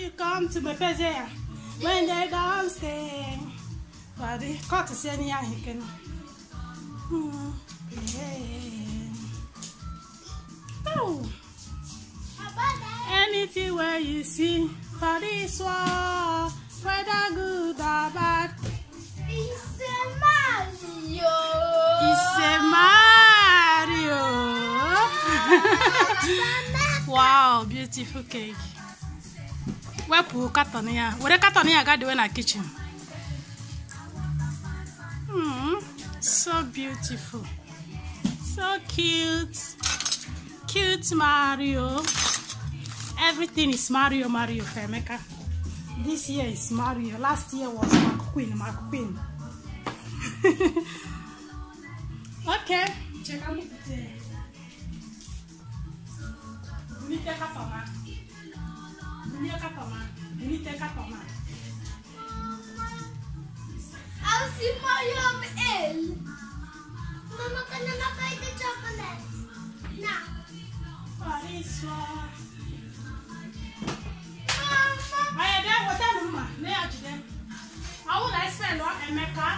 you come to my pezea when they downstairs. But the cut is any he can. Oh, anything where you see for this one, whether good or bad. It's a Mario. It's a Mario. Wow, beautiful cake. Where put carton here? Where carton here? Got the one in the kitchen. So beautiful, so cute, cute Mario. Everything is Mario, Mario for Emeka. This year is Mario. Last year was McQueen. Okay, check out the. I'll see Mario L. Mama, can I buy the chocolate? Now. This one. Mama. I then what that Mama? Lay out them. How would I spell on Emeka?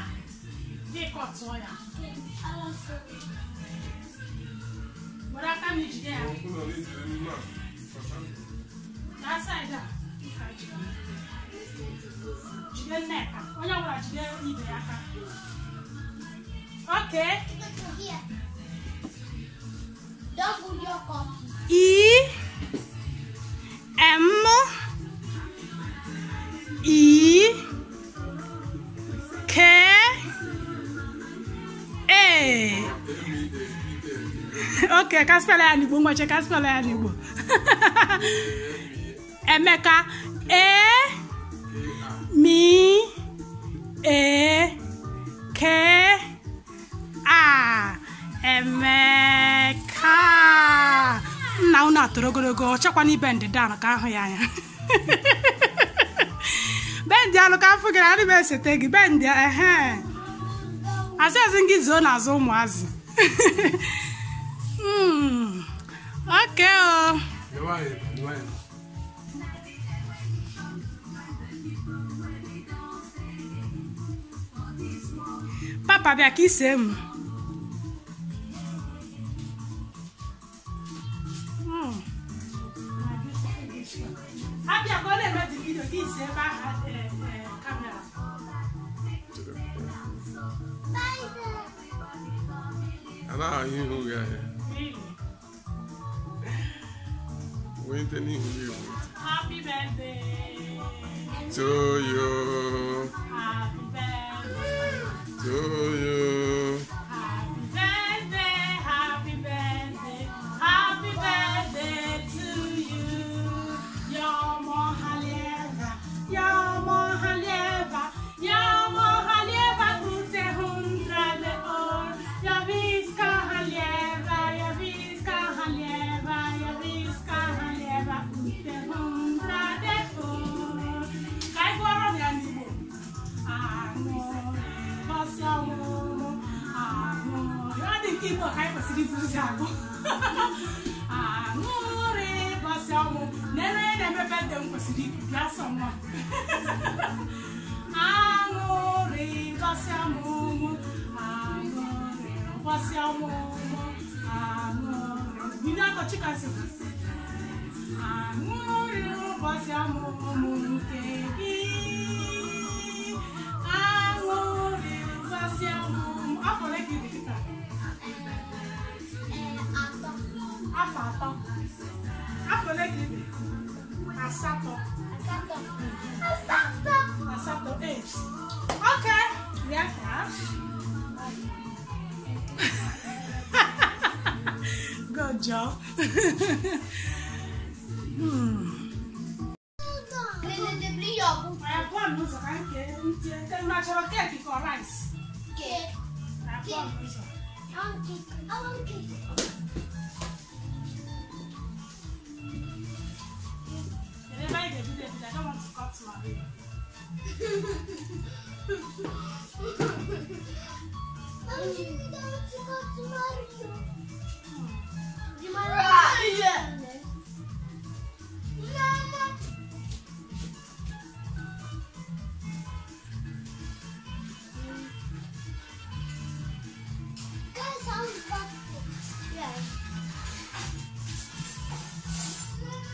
They cut soya. What I can eat there? That side there. Okay. Double your copy. E M E K A. Okay, I can spell it. I can spell it. Emeka. E-M-E-K-A. Emeka. Now not to go check on bend down. I can't hear. Bend down. I can't forget. I didn't take bend there. I said, I think it's on as home was. Okay. Papa, be a kiss him. Happy, I'm going to make the video. Kiss him by camera. And how you know, Happy birthday to you. Happy birthday To you. Happy birthday. Happy birthday. Happy birthday to you. You're more halieva. You're more halieva. You're more halieva. Tutte 100 år. Jag viskar halieva. Jag viskar halieva. Jag viskar halieva. Tutte 100 år. Kai guarda mi animo. Amore, passiamo. Amore. Io dico che kai passi di bruciago. Amore, passiamo. Nene me perde un passi di piazza mo. Amore, passiamo. Amore, passiamo. Amore. Mi dà la chica se. Amore, passiamo. Amore, passiamo. Afole che dica. Afato. Afole che dica. Asato. Asato is. Okay. Yeah, cash. Good job. Natural cake or rice? Cake. I want cake. I don't want to cut my hair.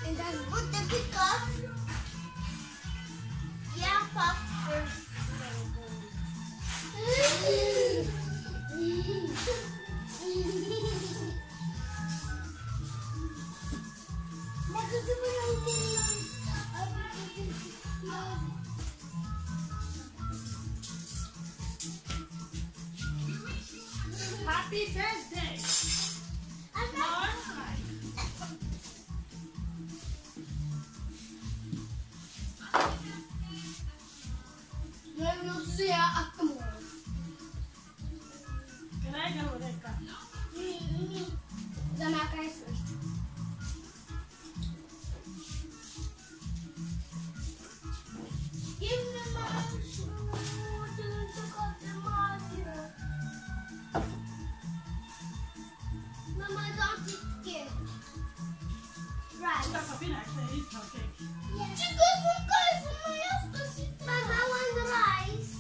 And then put the pick up. Yeah, pop first. Happy birthday! Non sia a tomorrow. Can I go with that cup? The macaroni first. Give me my shoe. Mama, don't eat cake. Right. That's a peanut. They eat your cake. Yes. Mama, I want rice.